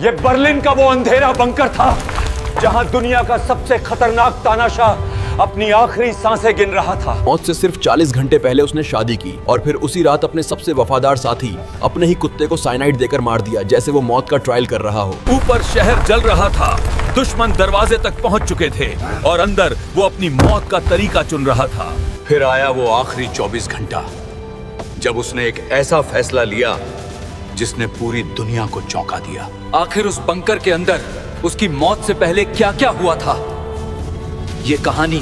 ये बर्लिन का वो अंधेरा बंकर था जहां दुनिया का सबसे खतरनाक तानाशाह अपनी आखिरी सांसें गिन रहा था। मौत से सिर्फ 40 घंटे पहले उसने शादी की और फिर उसी रात अपने सबसे वफादार साथी अपने ही कुत्ते को साइनाइड देकर मार दिया, जैसे वो मौत का ट्रायल कर रहा हो। ऊपर शहर जल रहा था, दुश्मन दरवाजे तक पहुंच चुके थे और अंदर वो अपनी मौत का तरीका चुन रहा था। फिर आया वो आखिरी 24 घंटा जब उसने एक ऐसा फैसला लिया जिसने पूरी दुनिया को चौंका दिया। आखिर उस बंकर के अंदर उसकी मौत से पहले क्या क्या हुआ था, ये कहानी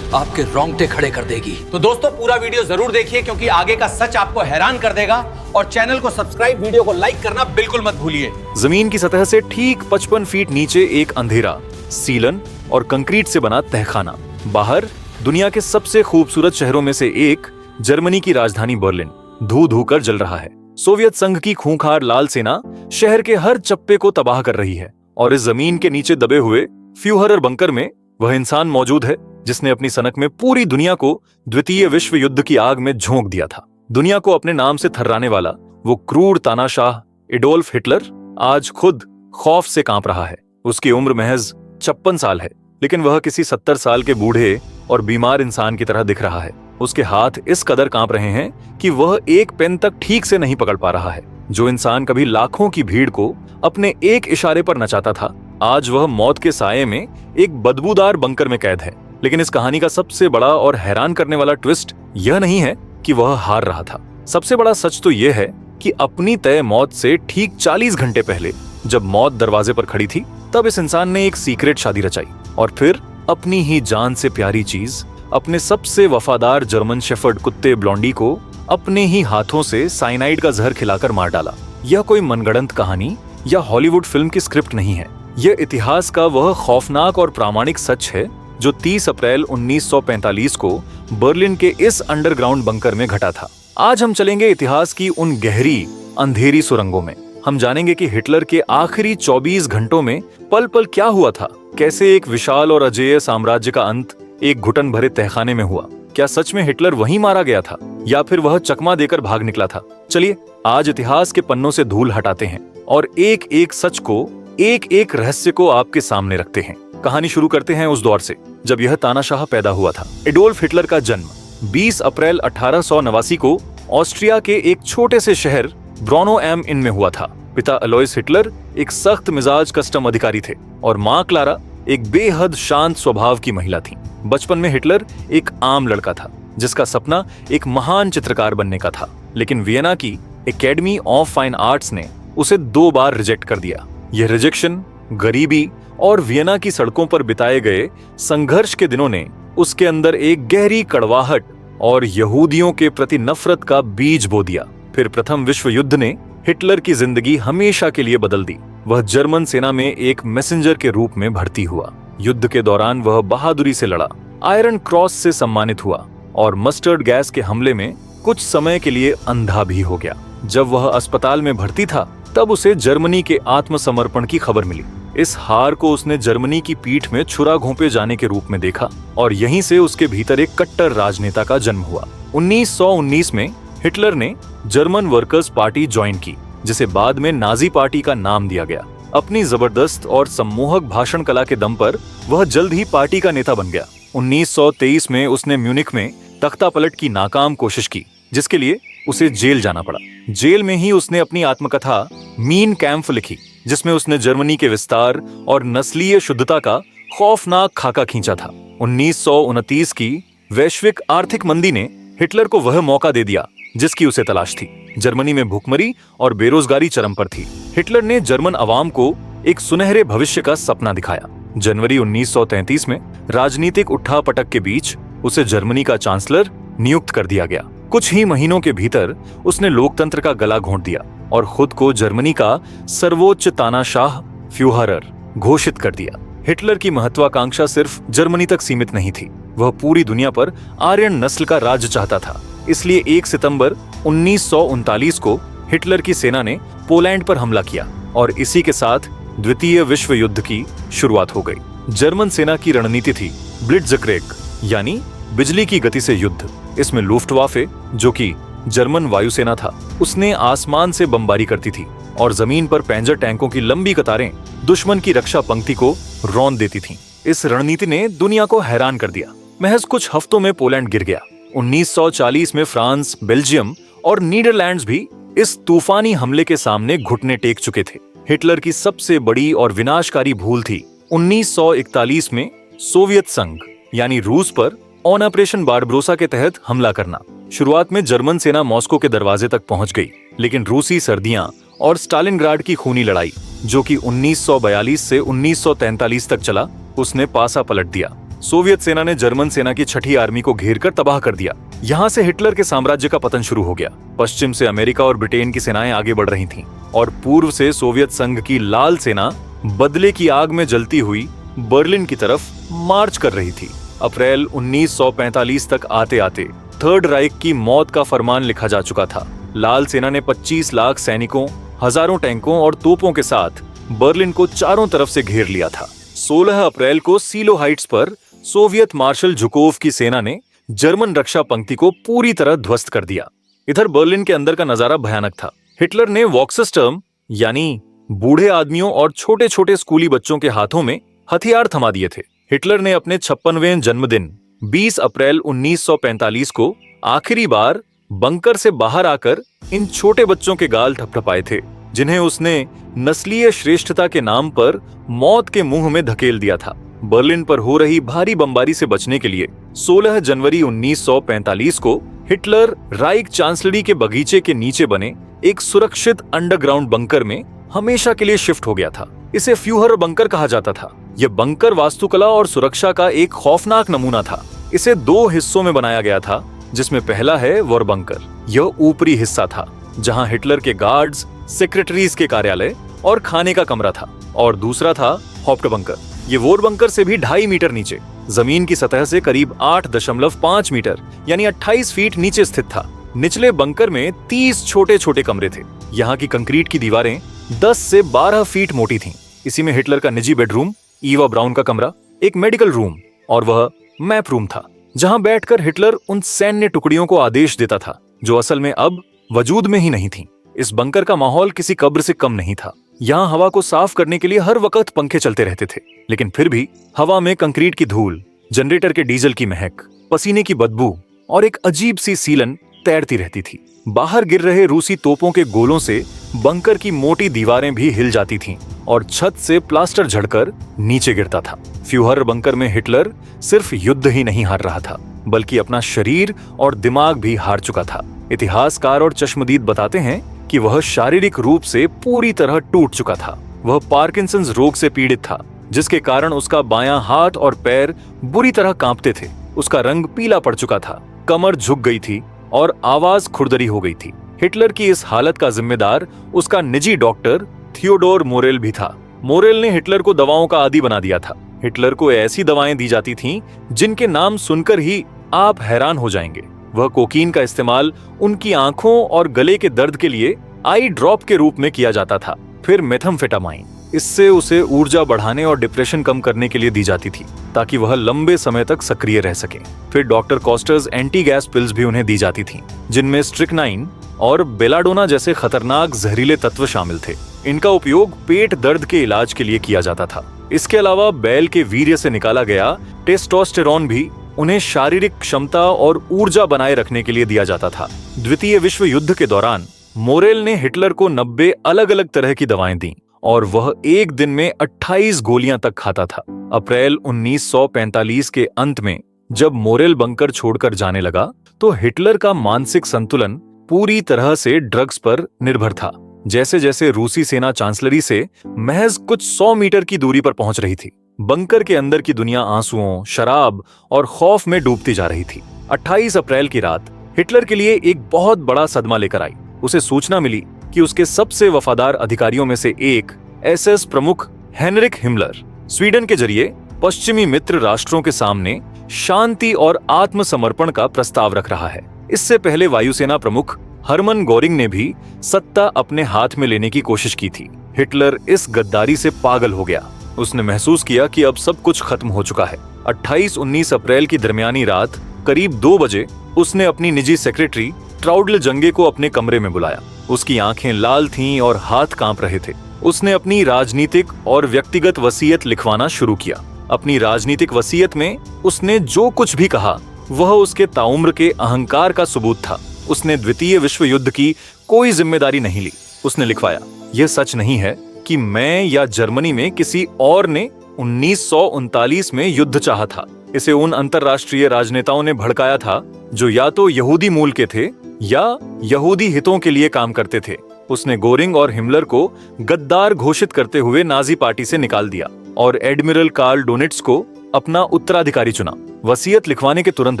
आपके रोंगटे खड़े कर देगी। तो दोस्तों पूरा वीडियो जरूर देखिए क्योंकि आगे का सच आपको हैरान कर देगा। और चैनल को सब्सक्राइब, वीडियो को लाइक करना बिल्कुल मत भूलिए। जमीन की सतह से ठीक 55 फीट नीचे एक अंधेरा, सीलन और कंक्रीट से बना तहखाना। बाहर दुनिया के सबसे खूबसूरत शहरों में से एक जर्मनी की राजधानी बर्लिन धू धू कर जल रहा है। सोवियत संघ की खूंखार लाल सेना शहर के हर चप्पे को तबाह कर रही है और इस जमीन के नीचे दबे हुए फ्यूहरर बंकर में वह इंसान मौजूद है जिसने अपनी सनक में पूरी दुनिया को द्वितीय विश्व युद्ध की आग में झोंक दिया था। दुनिया को अपने नाम से थर्राने वाला वो क्रूर तानाशाह एडोल्फ हिटलर आज खुद खौफ से कांप रहा है। उसकी उम्र महज 56 साल है, लेकिन वह किसी 70 साल के बूढ़े और बीमार इंसान की तरह दिख रहा है। उसके हाथ इस कदर कांप रहे हैं कि वह एक पेन तक ठीक से नहीं पकड़ पा रहा है। जो इंसान कभी लाखों की भीड़ को अपने एक इशारे पर नचाता था, आज वह मौत के साये में एक बदबूदार बंकर में कैद है। लेकिन इस कहानी का सबसे बड़ा और हैरान करने वाला ट्विस्ट यह नहीं है कि वह हार रहा था। सबसे बड़ा सच तो यह है कि अपनी तय मौत से ठीक 40 घंटे पहले जब मौत दरवाजे पर खड़ी थी, तब इस इंसान ने एक सीक्रेट शादी रचाई और फिर अपनी ही जान से प्यारी चीज, अपने सबसे वफादार जर्मन शेफर्ड कुत्ते ब्लॉन्डी को अपने ही हाथों से साइनाइड का जहर खिलाकर मार डाला। यह कोई मनगढ़ंत कहानी या हॉलीवुड फिल्म की स्क्रिप्ट नहीं है। यह इतिहास का वह खौफनाक और प्रामाणिक सच है जो 30 अप्रैल 1945 को बर्लिन के इस अंडरग्राउंड बंकर में घटा था। आज हम चलेंगे इतिहास की उन गहरी अंधेरी सुरंगों में। हम जानेंगे कि हिटलर के आखिरी 24 घंटों में पल पल क्या हुआ था, कैसे एक विशाल और अजेय साम्राज्य का अंत एक घुटन भरे तहखाने में हुआ। क्या सच में हिटलर वहीं मारा गया था या फिर वह चकमा देकर भाग निकला था? चलिए आज इतिहास के पन्नों से धूल हटाते हैं और एक एक सच को, एक एक रहस्य को आपके सामने रखते हैं। कहानी शुरू करते हैं उस दौर से जब यह तानाशाह पैदा हुआ था। एडोल्फ हिटलर का जन्म 20 अप्रैल 1889 को ऑस्ट्रिया के एक छोटे से शहर ब्रोनो एम इन में हुआ था। पिता अलोइस हिटलर एक सख्त मिजाज कस्टम अधिकारी थे और माँ क्लारा एक बेहद शांत स्वभाव की महिला थी। बचपन में हिटलर एक आम लड़का था जिसका सपना एक महान चित्रकार बनने का था, लेकिन वियना की एकेडमी ऑफ फाइन आर्ट्स ने उसे 2 बार रिजेक्ट कर दिया। यह रिजेक्शन, गरीबी और वियना की सड़कों पर बिताए गए संघर्ष के दिनों ने उसके अंदर एक गहरी कड़वाहट और यहूदियों के प्रति नफरत का बीज बो दिया। फिर प्रथम विश्व युद्ध ने हिटलर की जिंदगी हमेशा के लिए बदल दी। वह जर्मन सेना में एक मैसेंजर के रूप में भर्ती हुआ। युद्ध के दौरान वह बहादुरी से लड़ा, आयरन क्रॉस से सम्मानित हुआ और मस्टर्ड गैस के हमले में कुछ समय के लिए अंधा भी हो गया। जब वह अस्पताल में भर्ती था तब उसे जर्मनी के आत्मसमर्पण की खबर मिली। इस हार को उसने जर्मनी की पीठ में छुरा घोंपे जाने के रूप में देखा और यहीं से उसके भीतर एक कट्टर राजनेता का जन्म हुआ। 1919 में हिटलर ने जर्मन वर्कर्स पार्टी ज्वाइन की, जिसे बाद में नाजी पार्टी का नाम दिया गया। अपनी जबरदस्त और सम्मोहक भाषण कला के दम पर वह जल्द ही पार्टी का नेता बन गया। 1923 में उसने म्यूनिख में तख्ता पलट की नाकाम कोशिश की, जिसके लिए उसे जेल जाना पड़ा। जेल में ही उसने अपनी आत्मकथा मीन कैंप लिखी, जिसमें उसने जर्मनी के विस्तार और नस्लीय शुद्धता का खौफनाक खाका खींचा था। 1929 की वैश्विक आर्थिक मंदी ने हिटलर को वह मौका दे दिया जिसकी उसे तलाश थी। जर्मनी में भूखमरी और बेरोजगारी चरम पर थी। हिटलर ने जर्मन अवाम को एक सुनहरे भविष्य का सपना दिखाया। जनवरी 1933 में राजनीतिक उठापटक के बीच उसे जर्मनी का चांसलर नियुक्त कर दिया गया। कुछ ही महीनों के भीतर उसने लोकतंत्र का गला घोंट दिया और खुद को जर्मनी का सर्वोच्च तानाशाह फ्यूहरर घोषित कर दिया। हिटलर की महत्वाकांक्षा सिर्फ जर्मनी तक सीमित नहीं थी, वह पूरी दुनिया पर आर्यन नस्ल का राज चाहता था। इसलिए 1 सितंबर 1939 को हिटलर की सेना ने पोलैंड पर हमला किया और इसी के साथ द्वितीय विश्व युद्ध की शुरुआत हो गई। जर्मन सेना की रणनीति थी ब्लिट्जक्रेग, यानी बिजली की गति से युद्ध। इसमें लुफ्टवाफे, जो कि जर्मन वायुसेना था, उसने आसमान से बमबारी करती थी और जमीन पर पेंजर टैंकों की लंबी कतारें दुश्मन की रक्षा पंक्ति को रौंद देती थीं। इस रणनीति ने दुनिया को हैरान कर दिया। महज कुछ हफ्तों में पोलैंड गिर गया। 1940 में फ्रांस, बेल्जियम और नीदरलैंड्स भी इस तूफानी हमले के सामने घुटने टेक चुके थे। हिटलर की सबसे बड़ी और विनाशकारी भूल थी 1941 में सोवियत संघ यानी रूस पर ऑपरेशन बारबरोसा के तहत हमला करना। शुरुआत में जर्मन सेना मॉस्को के दरवाजे तक पहुंच गई, लेकिन रूसी सर्दियां और स्टालिनग्राड की खूनी लड़ाई, जो कि 1942 से 1943 तक चला, उसने पासा पलट दिया। सोवियत सेना ने जर्मन सेना की छठी आर्मी को घेरकर तबाह कर दिया। यहाँ से हिटलर के साम्राज्य का पतन शुरू हो गया। पश्चिम से अमेरिका और ब्रिटेन की सेनाएं आगे बढ़ रही थीं और पूर्व से सोवियत संघ की लाल सेना बदले की आग में जलती हुई बर्लिन की तरफ मार्च कर रही थी। अप्रैल 1945 तक आते आते थर्ड राइक की मौत का फरमान लिखा जा चुका था। लाल सेना ने 25 लाख सैनिकों, हजारों टैंकों और तोपों के साथ बर्लिन को चारों तरफ से घेर लिया था। 16 अप्रैल को सीलो हाइट्स पर सोवियत मार्शल जुकोव की सेना ने जर्मन रक्षा पंक्ति को पूरी तरह ध्वस्त कर दिया। इधर बर्लिन के अंदर का नजारा भयानक था। हिटलर ने वॉक्सस्टर्म यानी बूढ़े आदमियों और छोटे छोटे स्कूली बच्चों के हाथों में हथियार थमा दिए थे। हिटलर ने अपने 56वें जन्मदिन 20 अप्रैल 1945 को आखिरी बार बंकर से बाहर आकर इन छोटे बच्चों के गाल थपथपाए थे, जिन्हें उसने नस्लीय श्रेष्ठता के नाम पर मौत के मुंह में धकेल दिया था। बर्लिन पर हो रही भारी बमबारी से बचने के लिए 16 जनवरी 1945 को हिटलर राइक चांसलरी के बगीचे के नीचे बने एक सुरक्षित अंडरग्राउंड बंकर में हमेशा के लिए शिफ्ट हो गया था। इसे फ्यूहर बंकर कहा जाता था। यह बंकर वास्तुकला और सुरक्षा का एक खौफनाक नमूना था। इसे 2 हिस्सों में बनाया गया था, जिसमें पहला है वॉर बंकर। यह ऊपरी हिस्सा था जहां हिटलर के गार्ड्स, सेक्रेटरीज के कार्यालय और खाने का कमरा था, और दूसरा था हॉप्ट बंकर। ये वॉर बंकर से भी 2.5 मीटर नीचे, जमीन की सतह से करीब 8.5 मीटर यानी 28 फीट नीचे स्थित था। निचले बंकर में 30 छोटे छोटे कमरे थे। यहाँ की कंक्रीट की दीवारें 10 से 12 फीट मोटी थीं। इसी में हिटलर का निजी बेडरूम, ईवा ब्राउन का कमरा, एक मेडिकल रूम और वह मैप रूम था, जहां बैठकर हिटलर उन सैन्य टुकड़ियों को आदेश देता था जो असल में अब वजूद में ही नहीं थीं। इस बंकर का माहौल किसी कब्र से कम नहीं था। यहाँ हवा को साफ करने के लिए हर वक्त पंखे चलते रहते थे, लेकिन फिर भी हवा में कंक्रीट की धूल, जनरेटर के डीजल की महक, पसीने की बदबू और एक अजीब सी सीलन तैरती रहती थी। बाहर गिर रहे रूसी तोपों के गोलों से बंकर की मोटी दीवारें भी हिल जाती थीं और छत से प्लास्टर झड़कर नीचे गिरता था। फ्यूहर बंकर में हिटलर सिर्फ युद्ध ही नहीं हार रहा था, बल्कि अपना शरीर और दिमाग भी हार चुका था। इतिहासकार और चश्मदीद बताते हैं कि वह शारीरिक रूप से पूरी तरह टूट चुका था। वह पार्किंसंस रोग से पीड़ित था, जिसके कारण उसका बायां हाथ और पैर बुरी तरह कांपते थे। उसका रंग पीला पड़ चुका था, कमर झुक गई थी और आवाज खुरदरी हो गई थी। हिटलर की इस हालत का जिम्मेदार उसका निजी डॉक्टर थियोडोर मोरेल भी था। मोरेल ने हिटलर को दवाओं का आदी बना दिया था। हिटलर को ऐसी दवाएं दी जाती थीं जिनके नाम सुनकर ही आप हैरान हो जाएंगे। वह कोकीन का इस्तेमाल उनकी आंखों और गले के दर्द के लिए आई ड्रॉप के रूप में किया जाता था। फिर मेथाम्फेटामाइन, इससे उसे ऊर्जा बढ़ाने और डिप्रेशन कम करने के लिए दी जाती थी, ताकि वह लंबे समय तक सक्रिय रह सके। फिर डॉक्टर कॉस्टर्स एंटी गैस पिल्स भी उन्हें दी जाती थीं, जिनमें स्ट्रिक्नाइन और बेलाडोना जैसे खतरनाक जहरीले तत्व शामिल थे। इनका उपयोग पेट दर्द के इलाज के लिए किया जाता था। इसके अलावा बैल के वीर्य से निकाला गया टेस्टोस्टेरोन भी उन्हें शारीरिक क्षमता और ऊर्जा बनाए रखने के लिए दिया जाता था। द्वितीय विश्व युद्ध के दौरान मोरेल ने हिटलर को 90 अलग अलग तरह की दवाएं दी और वह एक दिन में 28 गोलियां तक खाता था। अप्रैल 1945 के अंत में जब मोरेल बंकर छोड़कर जाने लगा, तो हिटलर का मानसिक संतुलन पूरी तरह से ड्रग्स पर निर्भर था। जैसे जैसे रूसी सेना चांसलरी से महज कुछ 100 मीटर की दूरी पर पहुंच रही थी, बंकर के अंदर की दुनिया आंसुओं, शराब और खौफ में डूबती जा रही थी। 28 अप्रैल की रात हिटलर के लिए एक बहुत बड़ा सदमा लेकर आई। उसे सूचना मिली कि उसके सबसे वफादार अधिकारियों में से एक एसएस प्रमुख हेनरिक हिमलर स्वीडन के जरिए पश्चिमी मित्र राष्ट्रों के सामने शांति और आत्मसमर्पण का प्रस्ताव रख रहा है। इससे पहले वायुसेना प्रमुख हरमन गोरिंग ने भी सत्ता अपने हाथ में लेने की कोशिश की थी। हिटलर इस गद्दारी से पागल हो गया। उसने महसूस किया कि अब सब कुछ खत्म हो चुका है। 28-19 अप्रैल की दरमियानी रात करीब 2 बजे उसने अपनी निजी सेक्रेटरी ट्राउडल जंगे को अपने कमरे में बुलाया। उसकी आंखें लाल थीं और हाथ कांप रहे थे। उसने अपनी राजनीतिक और व्यक्तिगत वसीयत लिखवाना शुरू किया। अपनी राजनीतिक वसीयत में उसने जो कुछ भी कहा वह उसके ताउम्र के अहंकार का सबूत था। उसने द्वितीय विश्व युद्ध की कोई जिम्मेदारी नहीं ली। उसने लिखवाया, यह सच नहीं है कि मैं या जर्मनी में किसी और ने 1939 में युद्ध चाहा था। इसे उन अंतरराष्ट्रीय राजनेताओं ने भड़काया था जो या तो यहूदी मूल के थे या यहूदी हितों के लिए काम करते थे। उसने गोरिंग और हिमलर को गद्दार घोषित करते हुए नाजी पार्टी से निकाल दिया और एडमिरल कार्ल डोनिट्स को अपना उत्तराधिकारी चुना। वसीयत लिखवाने के तुरंत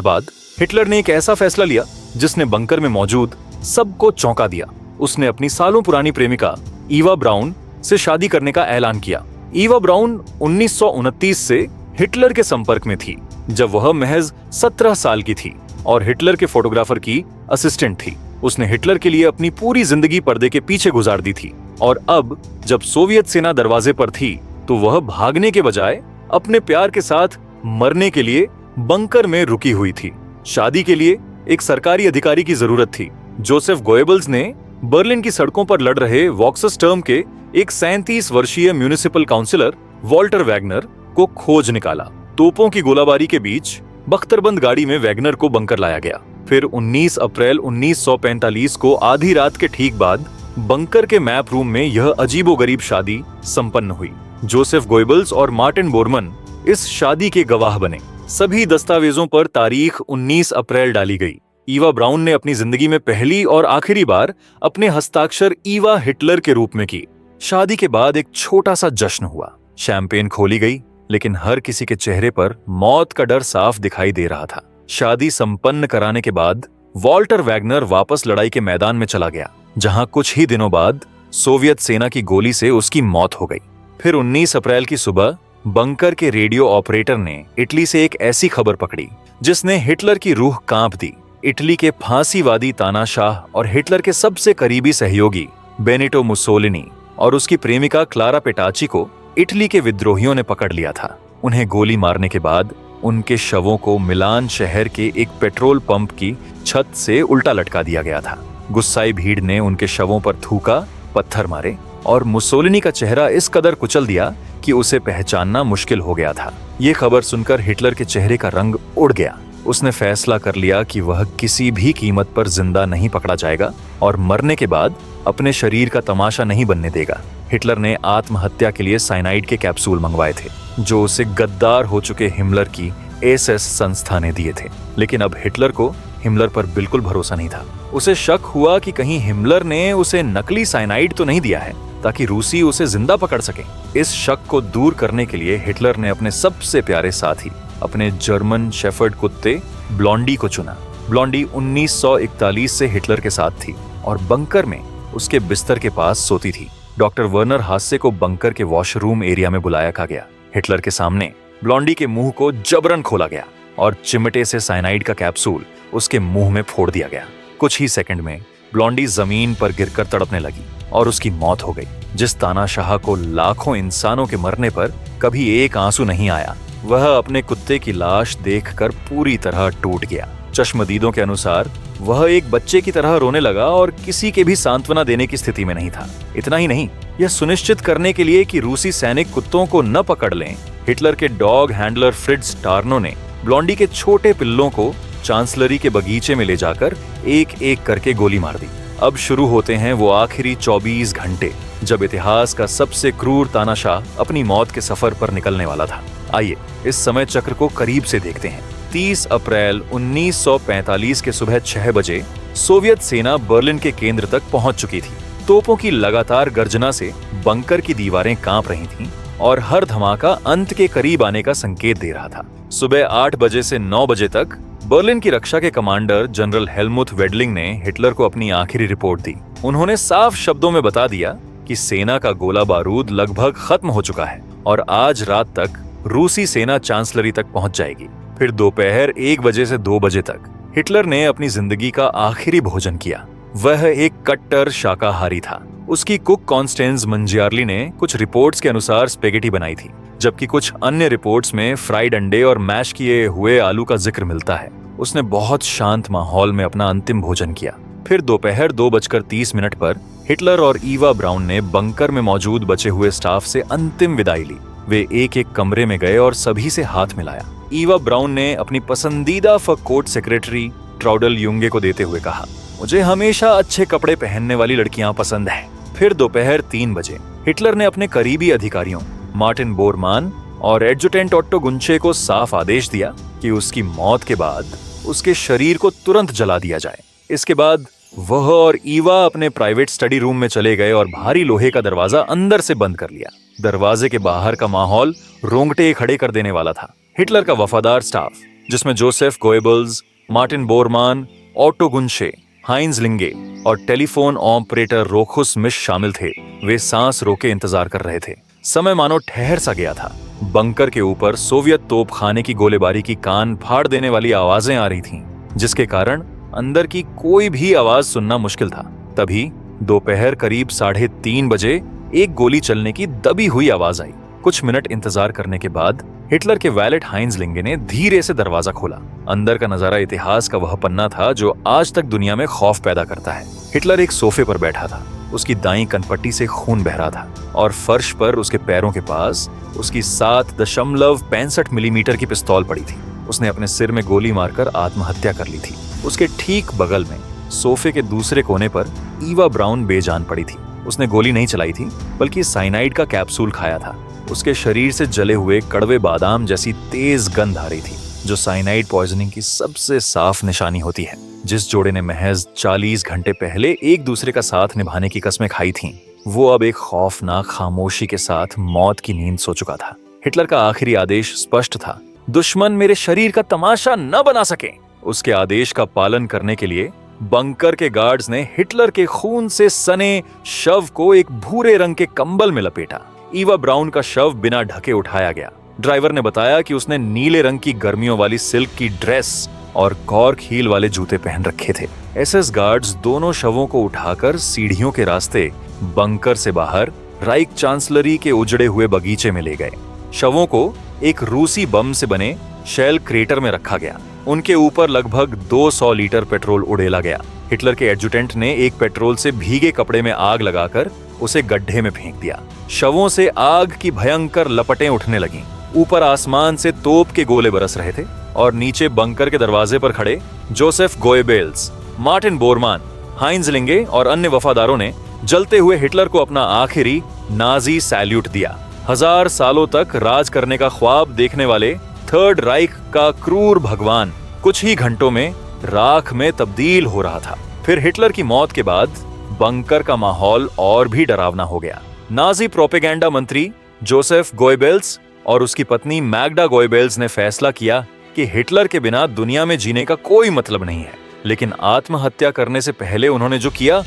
बाद हिटलर ने एक ऐसा फैसला लिया जिसने बंकर में मौजूद सबको चौंका दिया। उसने अपनी सालों पुरानी प्रेमिका ईवा ब्राउन से शादी करने का ऐलान किया। ईवा ब्राउन 1929 से हिटलर के संपर्क में थी, जब वह महज 17 साल की थी और हिटलर के फोटोग्राफर की असिस्टेंट थी। उसने हिटलर के लिए अपनी पूरी जिंदगी पर्दे के पीछे गुजार दी थी और अब जब सोवियत सेना दरवाजे पर थी तो वह भागने के बजाय अपने प्यार के साथ मरने के लिए बंकर में रुकी हुई थी। शादी के लिए एक सरकारी अधिकारी की जरूरत थी। जोसेफ गोएबल्स ने बर्लिन की सड़कों पर लड़ रहे वॉक्सस्टर्म के एक 37 वर्षीय म्यूनिसिपल काउंसिलर वॉल्टर वैगनर को खोज निकाला। तोपों की गोलाबारी के बीच बख्तरबंद गाड़ी में वैगनर को बंकर लाया गया। फिर 19 अप्रैल 1945 को आधी रात के ठीक बाद बंकर के मैप रूम में यह अजीबोगरीब शादी संपन्न हुई। जोसेफ गोएबल्स और मार्टिन बोरमन इस शादी के गवाह बने। सभी दस्तावेजों पर तारीख 19 अप्रैल डाली गई। ईवा ब्राउन ने अपनी जिंदगी में पहली और आखिरी बार अपने हस्ताक्षर ईवा हिटलर के रूप में की। शादी के बाद एक छोटा सा जश्न हुआ। शैंपेन खोली गई, लेकिन हर किसी के चेहरे पर मौत का डर साफ दिखाई दे रहा था। शादी संपन्न कराने के बाद वॉल्टर वैगनर वापस लड़ाई के मैदान में चला गया, जहां कुछ ही दिनों बाद सोवियत सेना की गोली से उसकी मौत हो गई। फिर 19 अप्रैल की सुबह बंकर के रेडियो ऑपरेटर ने इटली से एक ऐसी खबर पकड़ी जिसने हिटलर की रूह कांप दी। इटली के फांसीवादी तानाशाह और हिटलर के सबसे करीबी सहयोगी बेनिटो मुसोलिनी और उसकी प्रेमिका क्लारा पेटाची को इटली के विद्रोहियों ने पकड़ लिया था। उन्हें गोली मारने के बाद उनके शवों को मिलान शहर के एक पेट्रोल पंप की छत से उल्टा लटका दिया गया था। गुस्साई भीड़ ने उनके शवों पर थूका, पत्थर मारे और मुसोलिनी का चेहरा इस कदर कुचल दिया कि उसे पहचानना मुश्किल हो गया था। ये खबर सुनकर हिटलर के चेहरे का रंग उड़ गया। उसने फैसला कर लिया कि वह किसी भी कीमत पर जिंदा नहीं पकड़ा जाएगा और मरने के बाद अपने शरीर का तमाशा नहीं बनने देगा। हिटलर ने आत्महत्या के लिए साइनाइड के कैप्सूल मंगवाए थे, जो उसे गद्दार हो चुके हिमलर की एसएस संस्था ने दिए थे। लेकिन अब हिटलर को हिमलर पर बिल्कुल भरोसा नहीं था। उसे शक हुआ कि कहीं हिमलर ने उसे नकली साइनाइड तो नहीं दिया है ताकि रूसी उसे जिंदा पकड़ सके। इस शक को दूर करने के लिए हिटलर ने अपने सबसे प्यारे साथी, अपने जर्मन शेफर्ड कुत्ते ब्लॉन्डी को चुना। ब्लॉन्डी 1941 से हिटलर के साथ थी और बंकर में उसके बिस्तर के पास सोती थी। डॉक्टर वर्नर हास्य को बंकर के वॉशरूम एरिया में बुलाया गया। हिटलर के सामने ब्लॉन्डी के मुंह को जबरन खोला गया और चिमटे से साइनाइड का कैप्सूल उसके मुंह में फोड़ दिया गया। कुछ ही सेकंड में ब्लॉन्डी जमीन पर गिरकर तड़पने लगी और उसकी मौत हो गई। जिस तानाशाह को लाखों इंसानों के मरने पर कभी एक आंसू नहीं आया, वह अपने कुत्ते की लाश देखकर पूरी तरह टूट गया। चश्मदीदों के अनुसार वह एक बच्चे की तरह रोने लगा और किसी के भी सांत्वना देने की स्थिति में नहीं था। इतना ही नहीं, यह सुनिश्चित करने के लिए कि रूसी सैनिक कुत्तों को न पकड़ लें, हिटलर के डॉग हैंडलर फ्रिट्ज टार्नो ने ब्लॉन्डी के छोटे पिल्लों को चांसलरी के बगीचे में ले जाकर एक एक करके गोली मार दी। अब शुरू होते हैं वो आखिरी 24 घंटे जब इतिहास का सबसे क्रूर तानाशाह अपनी मौत के सफर पर निकलने वाला था। आइए इस समय चक्र को करीब से देखते हैं। 30 अप्रैल 1945 के सुबह 6 बजे सोवियत सेना बर्लिन के केंद्र तक पहुंच चुकी थी। तोपों की लगातार गर्जना से बंकर की दीवारें कांप रही थीं और हर धमाका अंत के करीब आने का संकेत दे रहा था। सुबह 8 बजे से 9 बजे तक बर्लिन की रक्षा के कमांडर जनरल हेलमुथ वेडलिंग ने हिटलर को अपनी आखिरी रिपोर्ट दी। उन्होंने साफ शब्दों में बता दिया कि सेना का गोला बारूद लगभग खत्म हो चुका है और आज रात तक रूसी सेना चांसलरी तक पहुंच जाएगी। फिर दोपहर 1 बजे से 2 बजे तक हिटलर ने अपनी जिंदगी का आखिरी भोजन किया। वह एक कट्टर शाकाहारी था। उसकी कुक कॉन्स्टेंस मंजियार्ली ने कुछ रिपोर्ट्स के अनुसार स्पेगेटी बनाई थी, जबकि कुछ अन्य रिपोर्ट्स में फ्राइड अंडे और मैश किए हुए आलू का जिक्र मिलता है। उसने बहुत शांत माहौल में अपना अंतिम भोजन किया। फिर दोपहर 2:30 पर हिटलर और ईवा ब्राउन ने बंकर में मौजूद बचे हुए स्टाफ से अंतिम विदाई ली। वे एक एक कमरे में गए और सभी से हाथ मिलाया। ईवा ब्राउन ने अपनी पसंदीदा फर कोट सेक्रेटरी ट्राउडल युंगे को देते हुए कहा, मुझे हमेशा अच्छे कपड़े पहनने वाली लड़कियां पसंद हैं। फिर दोपहर 3 बजे हिटलर ने अपने करीबी अधिकारियों मार्टिन बोरमान और एडजुटेंट ऑट्टो गुंचे को साफ आदेश दिया कि उसकी मौत के बाद उसके शरीर को तुरंत जला दिया जाए। इसके बाद वह और ईवा अपने प्राइवेट स्टडी रूम में चले गए और भारी लोहे का दरवाजा अंदर से बंद कर लिया। दरवाजे के बाहर का माहौल रोंगटे खड़े कर देने वाला था। हिटलर का वफादार स्टाफ, जिसमें जोसेफ गोएबल्स, मार्टिन बोरमान, ऑट्टो गुंचे, हाइंज लिंगे और टेलीफोन ऑपरेटर रोखुस मिश शामिल थे, वे सांस रोके इंतजार कर रहे थे। समय मानो ठहर सा गया था। बंकर के ऊपर सोवियत तोपखाने की गोलीबारी की कान फाड़ देने वाली आवाजें आ रही थीं, जिसके कारण अंदर की कोई भी आवाज सुनना मुश्किल था। तभी दोपहर करीब 3:30 बजे एक गोली चलने की दबी हुई आवाज आई। कुछ मिनट इंतजार करने के बाद हिटलर के वैलेट हाइंज लिंगे ने धीरे से दरवाजा खोला। अंदर का नजारा इतिहास का वह पन्ना था जो आज तक दुनिया में खौफ पैदा करता है। हिटलर एक सोफे पर बैठा था। उसकी दाईं कनपट्टी से खून बह रहा था और फर्श पर उसके पैरों के पास उसकी 7.65 मिलीमीटर की पिस्तौल पड़ी थी। उसने अपने सिर में गोली मारकर आत्महत्या कर ली थी। उसके ठीक बगल में सोफे के दूसरे कोने पर ईवा ब्राउन बेजान पड़ी थी। उसने गोली नहीं चलाई थी, बल्कि साइनाइड का कैप्सूल खाया था। उसके शरीर से जले हुए कड़वे बादाम जैसी तेज गंध आ रही थी, जो साइनाइड पॉइजनिंग की सबसे साफ निशानी होती है। जिस जोड़े ने महज 40 घंटे पहले एक दूसरे का साथ निभाने की कस्में खाई थीं, वो अब एक खौफनाक खामोशी के साथ मौत की नींद सो चुका था। हिटलर का आखिरी आदेश स्पष्ट था, दुश्मन मेरे शरीर का तमाशा न बना सके। उसके आदेश का पालन करने के लिए बंकर के गार्ड्स ने हिटलर के खून से सने शव को एक भूरे रंग के कंबल में लपेटा। ईवा ब्राउन का शव बिना ढके उठाया गया। ड्राइवर ने बताया कि उसने नीले रंग की गर्मियों वाली सिल्क की ड्रेस और कॉर्क हील वाले जूते पहन रखे थे। एसएस गार्ड्स दोनों शवों को उठाकर सीढ़ियों के रास्ते बंकर से बाहर राइक चांसलरी के उजड़े हुए बगीचे में ले गए। शवों को एक रूसी बम से बने शेल क्रेटर में रखा गया। उनके ऊपर लगभग 200 लीटर पेट्रोल उड़ेला गया। हिटलर के एडजुटेंट ने एक पेट्रोल से भीगे कपड़े में आग लगाकर उसे गड्ढे में फेंक दिया। शवों से आग की भयंकर लपटें उठने लगीं। ऊपर आसमान से तोप के गोले बरस रहे थे और नीचे बंकर के दरवाजे पर खड़े जोसेफ गोएबेल्स, मार्टिन बोरमान, हाइंज लिंगे और अन्य वफादारों ने जलते हुए हिटलर को अपना आखिरी नाजी सैल्यूट दिया। 1000 सालों तक राज करने का ख्वाब देखने वाले थर्ड राइक का क्रूर भगवान कुछ ही घंटों में राख में तब्दील हो रहा था। फिर हिटलर की मौत के बाद बंकर का माहौल और भी डरावना हो गया। नाजी प्रोपेगेंडा मंत्री जोसेफ गोएबेल्स और उसकी पत्नी मैग्डा गोएबेल्स ने फैसला किया कि हिटलर के बिना दुनिया में जीने का कोई मतलब नहीं है। लेकिन आत्महत्या करने से पहले उन्होंने जो किया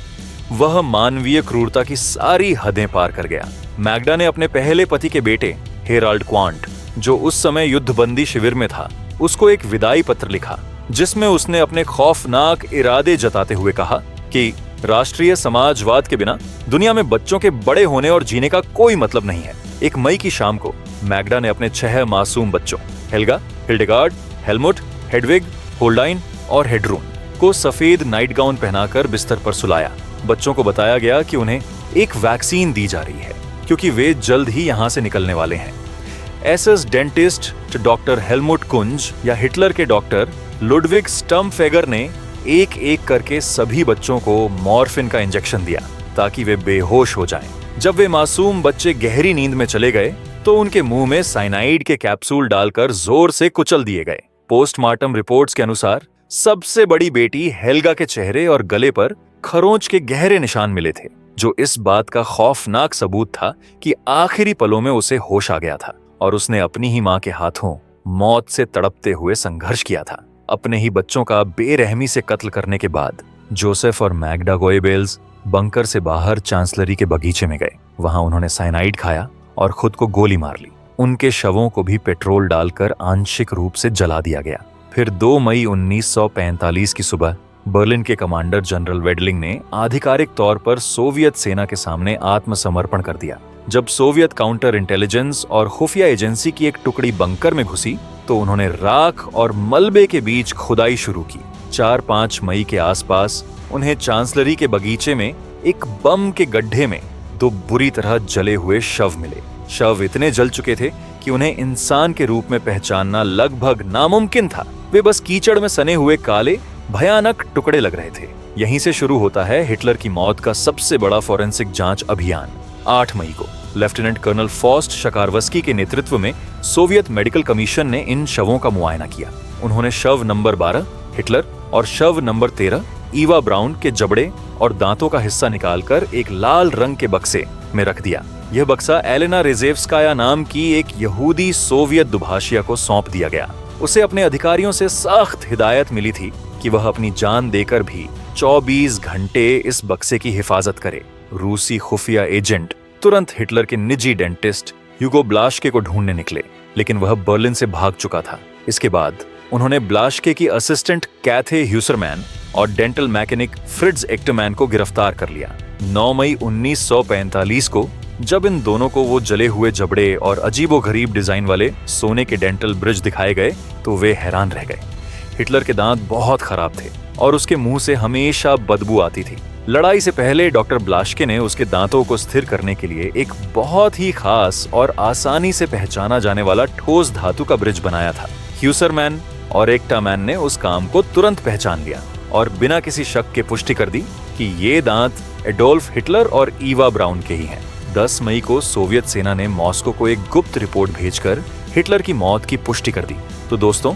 वह मानवीय क्रूरता की सारी हदें पार कर गया। मैग्डा ने अपने पहले पति के बेटे हेराल्ड क्वांट, जो उस समय युद्धबंदी शिविर में था, उसको एक विदाई पत्र लिखा, जिसमें उसने अपने खौफनाक इरादे जताते हुए कहा कि राष्ट्रीय समाजवाद के बिना दुनिया में बच्चों के बड़े होने और जीने का कोई मतलब नहीं है। 1 मई की शाम को मैग्डा ने अपने 6 मासूम बच्चों हेल्गा, हिल्डेगार्ड, हेलमुट, हेडविग, होल्डाइन और हेडरून को सफेद नाइट गाउन पहनाकर बिस्तर पर सुलाया। बच्चों को बताया गया कि उन्हें एक वैक्सीन दी जा रही है, क्योंकि वे जल्द ही यहाँ से निकलने वाले हैं। एसएस डेंटिस्ट डॉक्टर हेलमुट कुंज या हिटलर के डॉक्टर लुडविग स्टम्फेगर ने एक एक करके सभी बच्चों को मॉर्फिन का इंजेक्शन दिया ताकि वे बेहोश हो जाएं। जब वे मासूम बच्चे गहरी नींद में चले गए तो उनके मुंह में साइनाइड के कैप्सूल डालकर जोर से कुचल दिए गए। पोस्टमार्टम रिपोर्ट्स के अनुसार सबसे बड़ी बेटी हेल्गा के चेहरे और गले पर खरोंच के गहरे निशान मिले थे, जो इस बात का खौफनाक सबूत था कि आखिरी पलों में उसे होश आ गया था और उसने अपनी ही मां के हाथों मौत से तड़पते हुए संघर्ष किया था। अपने ही बच्चों का बेरहमी से कत्ल करने के बाद जोसेफ और मैग्डा गोएबेल्स बंकर से बाहर चांसलरी के बगीचे में गए। वहां उन्होंने साइनाइड खाया और खुद को गोली मार ली। उनके शवों को भी पेट्रोल डालकर आंशिक रूप से जला दिया गया। फिर 2 मई 1945 की सुबह बर्लिन के कमांडर जनरल वेडलिंग ने आधिकारिक तौर पर सोवियत सेना के सामने आत्मसमर्पण कर दिया। जब सोवियत काउंटर इंटेलिजेंस और खुफिया एजेंसी की एक टुकड़ी बंकर में घुसी तो उन्होंने राख और मलबे के बीच खुदाई शुरू की। 4-5 मई के आसपास उन्हें चांसलरी के बगीचे में एक बम के गड्ढे में 2 बुरी तरह जले हुए शव मिले। शव इतने जल चुके थे कि उन्हें इंसान के रूप में पहचानना लगभग नामुमकिन था। वे बस कीचड़ में सने हुए काले भयानक टुकड़े लग रहे थे। यहीं से शुरू होता है हिटलर की मौत का सबसे बड़ा फॉरेंसिक जांच अभियान। 8 मई को लेफ्टिनेंट कर्नल फॉस्ट शकारवस्की के नेतृत्व में सोवियत मेडिकल कमीशन ने इन शवों का मुआयना किया। उन्होंने शव नंबर 12 हिटलर और शव नंबर 13 ईवा ब्राउन के जबड़े और दांतों का हिस्सा निकालकर एक लाल रंग के बक्से में रख दिया। यह बक्सा एलेना रेजेव्स्काया नाम की एक यहूदी सोवियत दुभाषिया को सौंप दिया गया। उसे अपने अधिकारियों से सख्त हिदायत मिली थी कि वह अपनी जान देकर भी 24 घंटे इस बक्से की हिफाजत करे। रूसी खुफिया एजेंट तुरंत हिटलर के निजी डेंटिस्ट ह्यूगो ब्लाश्के को ढूंढने निकले, लेकिन वह बर्लिन से भाग चुका था। इसके बाद उन्होंने ब्लाश्के की असिस्टेंट कैथे ह्यूसरमैन और डेंटल मैकेनिक फ्रिट्ज एक्टरमैन को गिरफ्तार कर लिया। 9 मई 1945 को जब इन दोनों को वो जले हुए जबड़े और अजीबोगरीब डिजाइन वाले सोने के डेंटल ब्रिज दिखाए गए तो वे हैरान रह गए। हिटलर के दांत बहुत खराब थे और उसके मुंह से हमेशा बदबू आती थी। लड़ाई से पहले डॉक्टर ब्लाश्के ने उसके दांतों को स्थिर करने के लिए एक बहुत ही खास और आसानी से पहचाना जाने वाला ठोस धातु का ब्रिज बनाया था। ह्यूसरमैन और एक्टामैन ने उस काम को तुरंत पहचान लिया और बिना किसी शक के पुष्टि कर दी कि ये दांत एडोल्फ हिटलर और ईवा ब्राउन के ही हैं। 10 मई को सोवियत सेना ने मॉस्को को एक गुप्त रिपोर्ट भेजकर हिटलर की मौत की पुष्टि कर दी। तो दोस्तों,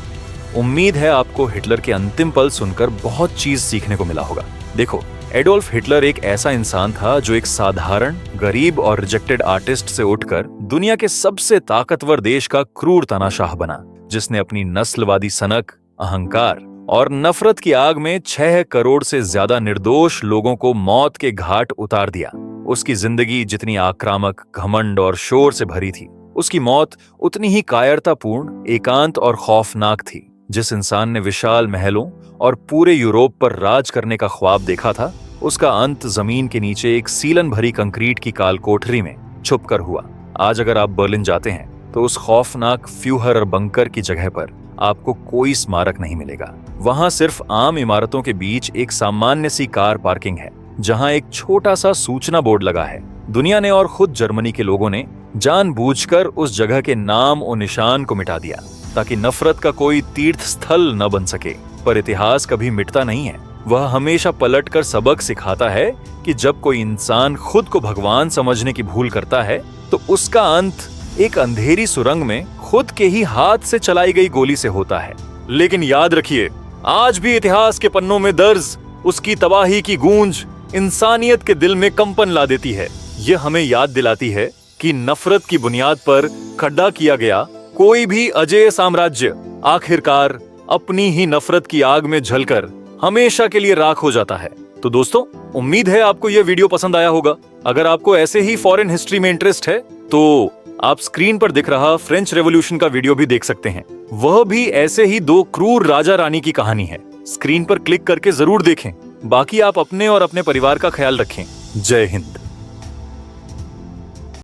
उम्मीद है आपको हिटलर के अंतिम पल सुनकर बहुत चीज सीखने को मिला होगा। देखो, एडोल्फ हिटलर एक ऐसा इंसान था जो एक साधारण, गरीब और रिजेक्टेड आर्टिस्ट से उठकर दुनिया के सबसे ताकतवर देश का क्रूर तानाशाह बना, जिसने अपनी नस्लवादी सनक, अहंकार और नफरत की आग में 6 करोड़ से ज्यादा निर्दोष लोगों को मौत के घाट उतार दिया। उसकी जिंदगी जितनी आक्रामक, घमंड और शोर से भरी थी, उसकी मौत उतनी ही कायरतापूर्ण, एकांत और खौफनाक थी। जिस इंसान ने विशाल महलों और पूरे यूरोप पर राज करने का ख्वाब देखा था, उसका अंत जमीन के नीचे एक सीलन भरी कंक्रीट की काल कोठरी में छुपकर हुआ। आज अगर आप बर्लिन जाते हैं तो उस खौफनाक फ्यूहर बंकर की जगह पर आपको कोई स्मारक नहीं मिलेगा। वहां सिर्फ आम इमारतों के बीच एक सामान्य सी कार पार्किंग है, जहां एक छोटा सा सूचना बोर्ड लगा है। दुनिया ने और खुद जर्मनी के लोगों ने जानबूझकर उस जगह के नाम और निशान को मिटा दिया ताकि नफरत का कोई तीर्थ स्थल न बन सके। पर इतिहास कभी मिटता नहीं है। वह हमेशा पलटकर सबक सिखाता है कि जब कोई इंसान खुद को भगवान समझने की भूल करता है तो उसका अंत एक अंधेरी सुरंग में खुद के ही हाथ से चलाई गई गोली से होता है। लेकिन याद रखिए, आज भी इतिहास के पन्नों में दर्ज उसकी तबाही की गूंज इंसानियत के दिल में कंपन ला देती है। यह हमें याद दिलाती है कि नफरत की बुनियाद पर खड़ा किया गया कोई भी अजेय साम्राज्य आखिरकार अपनी ही नफरत की आग में जलकर हमेशा के लिए राख हो जाता है। तो दोस्तों, उम्मीद है आपको यह वीडियो पसंद आया होगा। अगर आपको ऐसे ही फॉरेन हिस्ट्री में इंटरेस्ट है तो आप स्क्रीन पर दिख रहा फ्रेंच रेवोल्यूशन का वीडियो भी देख सकते हैं। वह भी ऐसे ही 2 क्रूर राजा रानी की कहानी है। स्क्रीन पर क्लिक करके जरूर देखें। बाकी आप अपने और अपने परिवार का ख्याल रखें। जय हिंद।